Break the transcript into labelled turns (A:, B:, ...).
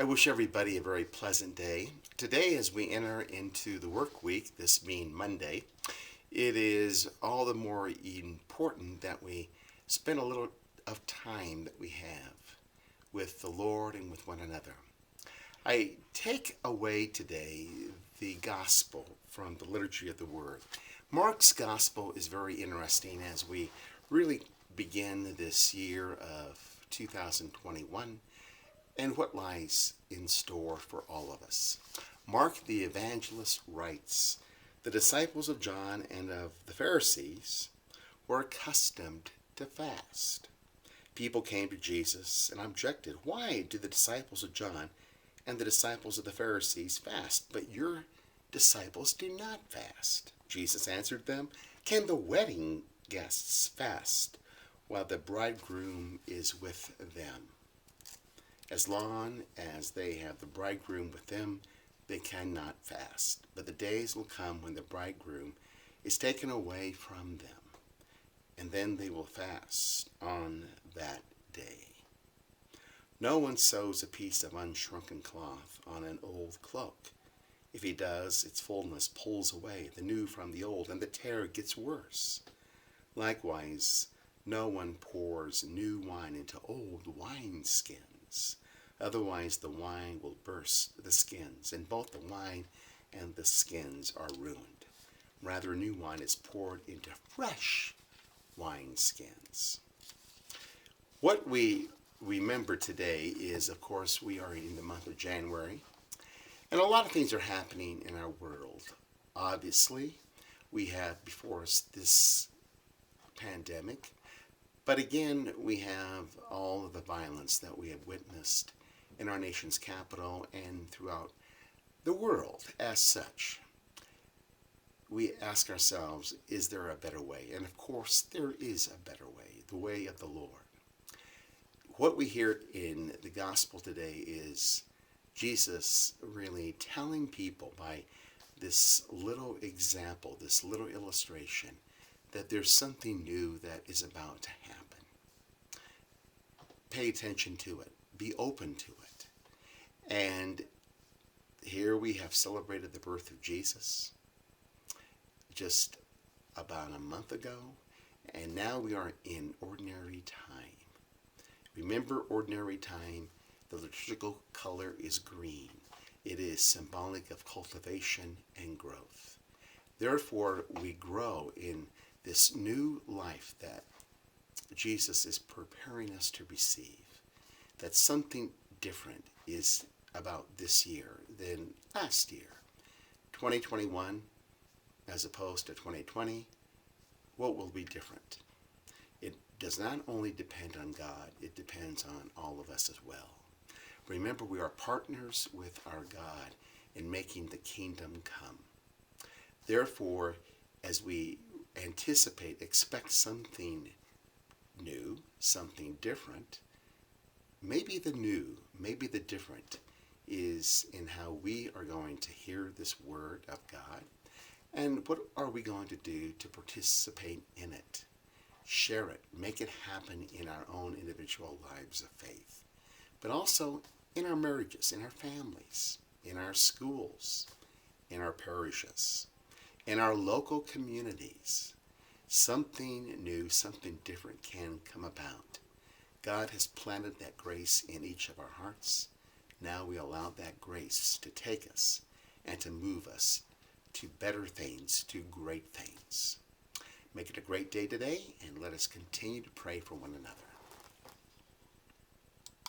A: I wish everybody a very pleasant day. Today, as we enter into the work week, this being Monday, it is all the more important that we spend a little of time that we have with the Lord and with one another. I take away today the gospel from the liturgy of the Word. Mark's gospel is very interesting as we really begin this year of 2021 and what lies in store for all of us. Mark the evangelist writes, "The disciples of John and of the Pharisees were accustomed to fast. People came to Jesus and objected, 'Why do the disciples of John and the disciples of the Pharisees fast, but your disciples do not fast?' Jesus answered them, 'Can the wedding guests fast while the bridegroom is with them? As long as they have the bridegroom with them, they cannot fast. But the days will come when the bridegroom is taken away from them, and then they will fast on that day. No one sews a piece of unshrunken cloth on an old cloak. If he does, its fullness pulls away the new from the old, and the tear gets worse. Likewise, no one pours new wine into old wineskins. Otherwise the wine will burst the skins, and both the wine and the skins are ruined. Rather, new wine is poured into fresh wineskins." What we remember today is, of course, we are in the month of January, and a lot of things are happening in our world. Obviously, we have before us this pandemic, but again, we have all of the violence that we have witnessed in our nation's capital and throughout the world as such. We ask ourselves, is there a better way? And of course, there is a better way, the way of the Lord. What we hear in the gospel today is Jesus really telling people by this little example, this little illustration, that there's something new that is about to happen. Pay attention to it. Be open to it. And here we have celebrated the birth of Jesus just about a month ago, and now we are in ordinary time. Remember ordinary time, the liturgical color is green. It is symbolic of cultivation and growth. Therefore, we grow in this new life that Jesus is preparing us to receive. That something different is about this year than last year. 2021 as opposed to 2020, what will be different? It does not only depend on God, it depends on all of us as well. Remember, we are partners with our God in making the kingdom come. Therefore, as we anticipate, expect something new, something different. Maybe the new, maybe the different is in how we are going to hear this word of God, and what are we going to do to participate in it, share it, make it happen in our own individual lives of faith, but also in our marriages, in our families, in our schools, in our parishes, in our local communities. Something new, something different can come about. God has planted that grace in each of our hearts. Now we allow that grace to take us and to move us to better things, to great things. Make it a great day today, and let us continue to pray for one another.